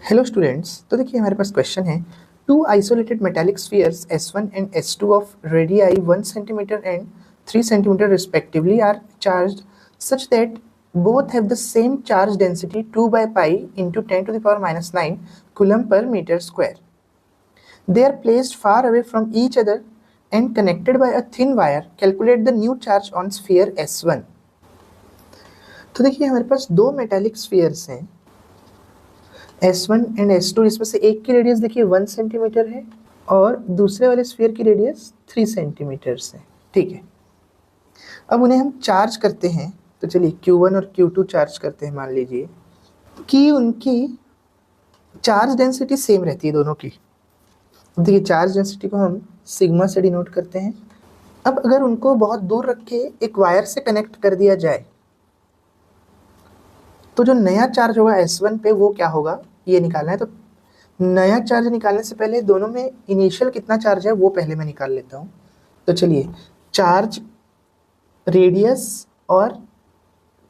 Hello students, तो देखिए हमारे पास क्वेश्चन है। Two isolated metallic spheres S1 and S2 of radii 1 centimetre and 3 centimetre respectively are charged such that both have the same charge density 2 by pi into 10 to the power minus 9 coulomb per meter square. They are placed far away from each other and connected by a thin wire. Calculate the new charge on sphere S1. तो देखिए हमारे पास दो metallic spheres हैं S1 and S2, जिसमें से एक की radius देखिए 1 सेंटीमीटर है और दूसरे वाले स्फीयर की रेडियस 3 सेंटीमीटर है। ठीक है, अब उन्हें हम चार्ज करते हैं। तो चलिए Q1 और Q2 चार्ज करते हैं। मान लीजिए कि उनकी चार्ज डेंसिटी सेम रहती है दोनों की। देखिए चार्ज डेंसिटी को हम सिग्मा से डिनोट करते हैं। अब अगर उनको बहुत दूर रख के एक वायर से कनेक्ट कर दिया जाए तो जो नया चार्ज होगा S1 पे वो क्या होगा, ये निकालना है। तो नया चार्ज निकालने से पहले दोनों में इनिशियल कितना चार्ज है वो पहले मैं निकाल लेता हूँ। तो चलिए, चार्ज रेडियस और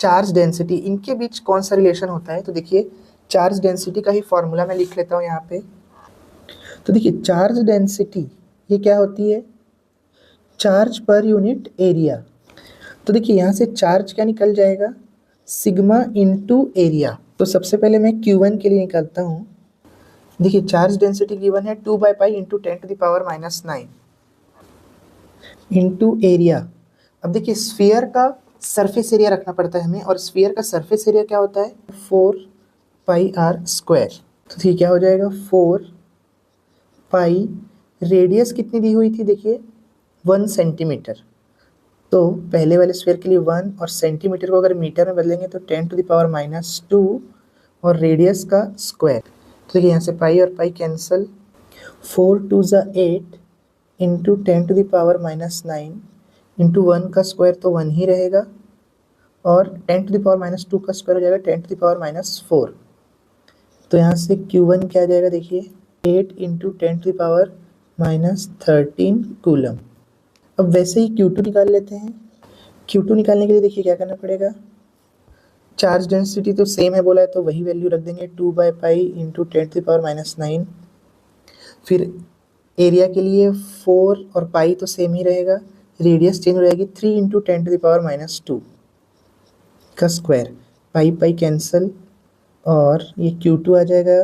चार्ज डेंसिटी, इनके बीच कौन सा रिलेशन होता है। तो देखिए चार्ज डेंसिटी का ही फॉर्मूला मैं लिख लेता हूँ यहाँ पे। तो देखिए चार्ज डेंसिटी ये क्या होती है, चार्ज पर यूनिट एरिया। तो देखिए यहाँ से चार्ज क्या निकल जाएगा, सिग्मा इंटू एरिया। तो सबसे पहले मैं Q1 के लिए निकालता हूँ। देखिए चार्ज डेंसिटी गिवन है 2 by pi into 10 to the power minus 9 into area. अब देखिए स्फीयर का सरफेस एरिया रखना पड़ता है हमें, और स्फीयर का सरफेस एरिया क्या होता है 4 पाई आर स्क्वायर। तो ठीक क्या हो जाएगा 4 पाई, रेडियस कितनी दी हुई थी देखिए 1 सेंटीमीटर। तो पहले वाले स्फीयर के लिए 1 और सेंटीमीटर को अगर मीटर में बदलेंगे तो 10 टू द पावर माइनस 2 और रेडियस का स्क्वायर। तो देखिए यहाँ से पाई और पाई कैंसल, 4 2 ज़ा 8 into 10 to the power minus 9 into 1 का स्क्वायर तो 1 ही रहेगा, और 10 टू द पावर माइनस 2 का स्क्वायर हो जाएगा 10 टू द पावर माइनस 4। तो यहाँ से Q1 क्या आ जाएगा देखिए 8 into 10 to the power minus 13 coulomb. अब वैसे ही Q2 निकाल लेते हैं। Q2 निकालने के लिए देखिए क्या करना पड़ेगा, चार्ज डेंसिटी तो सेम है बोला है तो वही वैल्यू रख देंगे 2 by pi into 10 to the power minus 9। फिर एरिया के लिए 4 और पाई तो सेम ही रहेगा, रेडियस चेंज हो जाएगी 3 into 10 to the power minus 2 का स्क्वायर, पाई पाई कैंसल, और ये Q2 आ जाएगा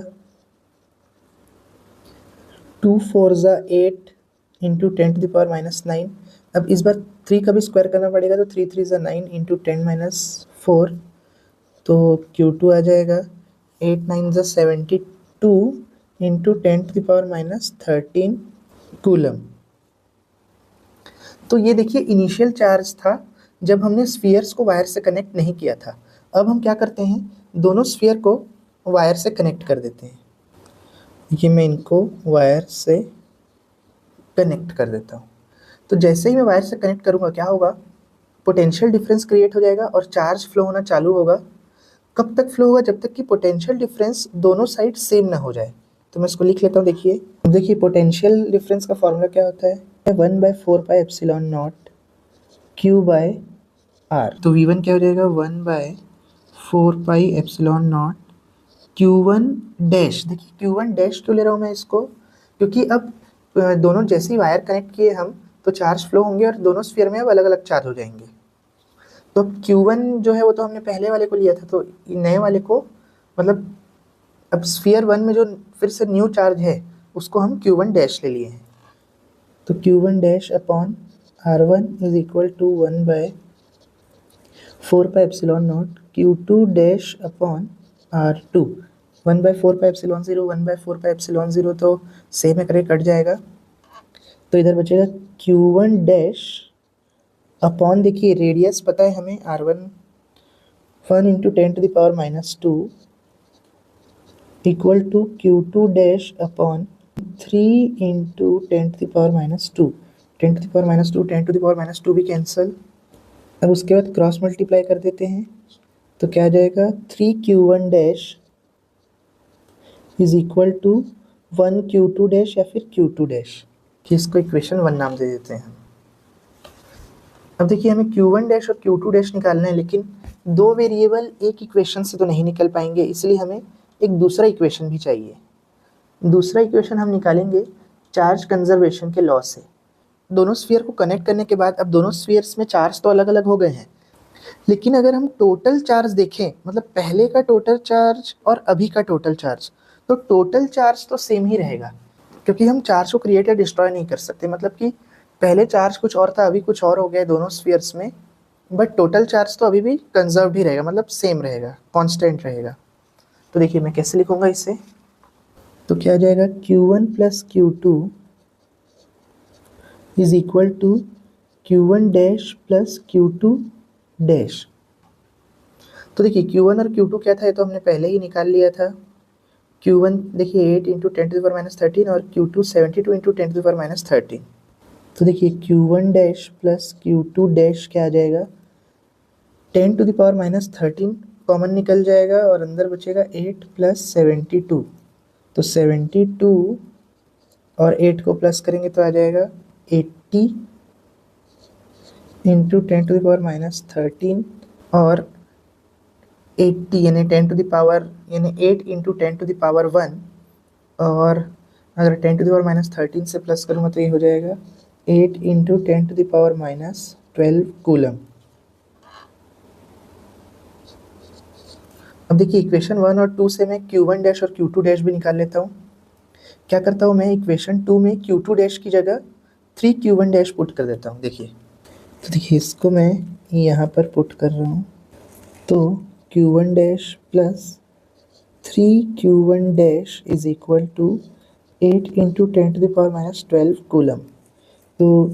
2 4 ज़ा 8 into 10 to the power minus 9। अब इस बार 3 का भी स्क्वायर करना पड़ेगा, तो 3 3 ज़ा 9 इंटू 10 माइनस 4। तो Q2 आ जाएगा 8 9 ज़ा 72 into 10 to the power minus 13 coulomb. तो ये देखिए इनिशियल चार्ज था जब हमने स्फीयर्स को वायर से कनेक्ट नहीं किया था। अब हम क्या करते हैं, दोनों स्फीयर को वायर से कनेक्ट कर देते हैं। ये मैं इनको वायर से कनेक्ट कर देता हूँ। तो जैसे ही मैं वायर से कनेक्ट करूँगा क्या होगा, पोटेंशियल डिफरेंस क्रिएट हो जाएगा और चार्ज फ्लो होना चालू होगा। कब तक फ्लो होगा, जब तक कि पोटेंशियल डिफरेंस दोनों साइड सेम ना हो जाए। तो मैं इसको लिख लेता हूँ। देखिए पोटेंशियल डिफरेंस का फॉर्मूला क्या होता है, 1/4 pi epsilon naught Q by R. तो V1 क्या हो जाएगा 1/4 pi epsilon not Q1 dash. देखिए Q1 डैश क्यों ले रहा हूँ मैं इसको, क्योंकि अब दोनों जैसे ही वायर कनेक्ट किए हम तो चार्ज फ्लो होंगे और दोनों स्फीयर में अब अलग अलग चार्ज हो जाएंगे। तो Q1 जो है वो तो हमने पहले वाले को लिया था, तो नए वाले को मतलब अब स्फीयर 1 में जो फिर से न्यू चार्ज है उसको हम Q1 डैश ले लिए हैं। तो Q1 dash upon R1 is equal to 1/4 pi epsilon naught Q2 dash upon R2। 1/4 pi epsilon 0 1/4 pi epsilon 0 तो सेम है, करके कट जाएगा। तो इधर बचेगा Q1 डैश अपॉन, देखिए रेडियस पता है हमें R1 1 into 10 to the power minus 2 equal to Q2 dash upon 3 into 10 to the power minus 2। 10 to the power minus 2 10 to the power minus 2 भी कैंसिल। अब उसके बाद क्रॉस मल्टीप्लाई कर देते हैं तो क्या आ जाएगा 3Q1 dash is equal to 1Q2 dash या फिर Q2 डैश, कि इसको इक्वेशन 1 नाम दे देते हैं। अब देखिए हमें Q1 डैश और Q2 डैश निकालना है, लेकिन दो वेरिएबल एक इक्वेशन से तो नहीं निकल पाएंगे, इसलिए हमें एक दूसरा इक्वेशन भी चाहिए। दूसरा इक्वेशन हम निकालेंगे चार्ज कंजर्वेशन के लॉ से। दोनों स्फीयर को कनेक्ट करने के बाद अब दोनों स्फीयर्स में चार्ज तो अलग अलग हो गए हैं, लेकिन अगर हम टोटल चार्ज देखें, मतलब पहले का टोटल चार्ज और अभी का टोटल चार्ज, तो टोटल चार्ज तो सेम ही रहेगा, क्योंकि हम चार्ज को क्रिएट या डिस्ट्रॉय नहीं कर सकते। मतलब कि पहले चार्ज कुछ और था, अभी कुछ और हो गया दोनों स्फीयर्स में, बट टोटल चार्ज तो अभी भी कंजर्व ही रहेगा, मतलब सेम रहेगा, कांस्टेंट रहेगा। तो देखिए मैं कैसे लिखूंगा इसे, तो क्या आ जाएगा Q1 plus Q2 is equal to Q1 dash plus Q2 dash. तो देखिए Q1 और Q2 क्या था, ये तो हमने पहले ही निकाल लिया था। Q1 देखिए 8 इंटू 10⁻13 और Q2 72 इंटू 10⁻13। तो देखिए Q1 dash plus Q2 dash क्या आ जाएगा, 10⁻13 कॉमन निकल जाएगा और अंदर बचेगा 8 प्लस 72। तो 72 और 8 को प्लस करेंगे तो आ जाएगा 80 इंटू 10⁻13 और 80 यानी 8 इंटू 10⁻1, और अगर 10⁻13 से प्लस करूँगा तो ये हो जाएगा 8 इंटू 10⁻12 कूलम। अब देखिए इक्वेशन 1 और 2 से मैं Q1 डैश और Q2 डैश भी निकाल लेता हूँ। क्या करता हूँ मैं, इक्वेशन 2 में Q2 डैश की जगह 3Q1 डैश पुट कर देता हूँ। देखिए तो देखिए इसको मैं यहाँ पर पुट कर रहा हूँ, तो Q1 dash plus 3Q1 dash is equal to 8 into 10⁻12 coulomb. तो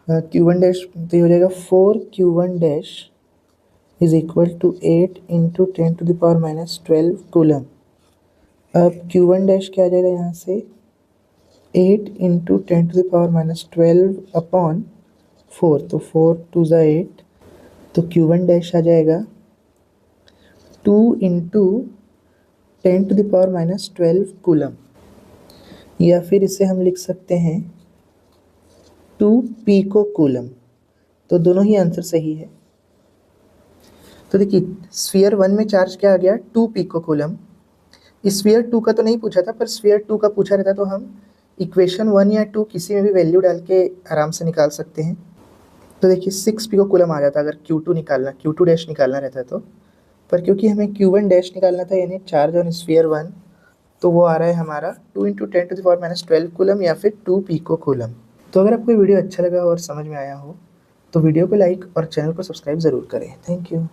Q1 डैश तो ये हो जाएगा 4Q1 dash is equal to 8 into 10⁻12 coulomb. अब Q1 डैश क्या आ जाएगा यहाँ से, 8 इंटू 10⁻12 अपॉन 4, तो 4 2 ज़ा 8, तो Q1 डैश आ जाएगा 2 इंटू 10⁻12 कूलम, या फिर इसे हम लिख सकते हैं 2 पीको कूलम। तो दोनों ही आंसर सही है। तो देखिए स्फीयर 1 में चार्ज क्या आ गया, 2 पीको कूलम। स्फीयर 2 का तो नहीं पूछा था, पर स्फीयर 2 का पूछा रहता तो हम इक्वेशन 1 या 2 किसी में भी वैल्यू डाल के आराम से निकाल सकते हैं। तो देखिए 6 पिको कूलम आ जाता अगर Q2 डैश निकालना रहता तो, पर क्योंकि हमें Q1 डैश निकालना था यानी चार्ज ऑन स्फीयर 1, तो वो आ रहा है हमारा 2 इंटू 10⁻12 कूलम या फिर 2 पीको कूलम। तो अगर आपको वीडियो अच्छा लगा और समझ में आया हो तो वीडियो को लाइक और चैनल को सब्सक्राइब ज़रूर करें। Thank you.